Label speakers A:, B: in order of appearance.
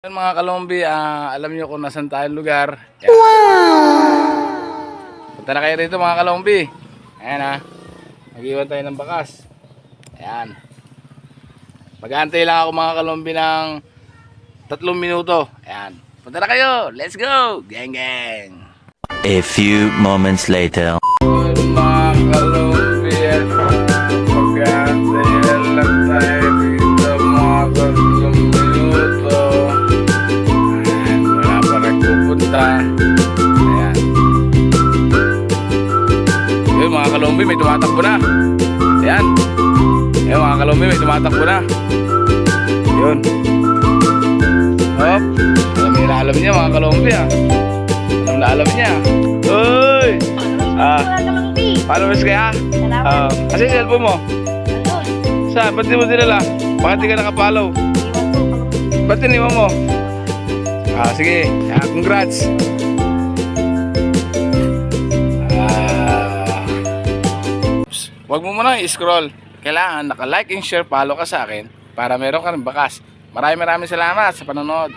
A: Yan mga Kalombi, alam nyo kung nasan tayong lugar. Yan. Wow! Punta na kayo rito mga Kalombi. Ayan mag-iwan tayo ng bakas. Ayan. Mag-aantay lang ako mga Kalombi ng 3 minuto. Ayan. Punta na kayo. Let's go! Gang gang!
B: A few moments later.
A: Mga Kalombi, mag-aantay lang tayo dito mga 3 minuto. Ayan. Ayun mga Kalombi, may tumatakbo na. Ayan. Ayun mga Kalombi, may tumatakbo na. Ayun. Hop. Alam niya mga Kalombi alam niya. Uy! Followers kaya? Kasi yung cellphone mo? Saan? Ba't di mo dinala? Bakit di ka nakapollow? Ba't tiniwan mo? Sige. Congrats. Huwag mo muna i-scroll. Kailangan naka-like and share, follow ka sa akin para meron ka ng bakas. Maraming salamat sa panonood.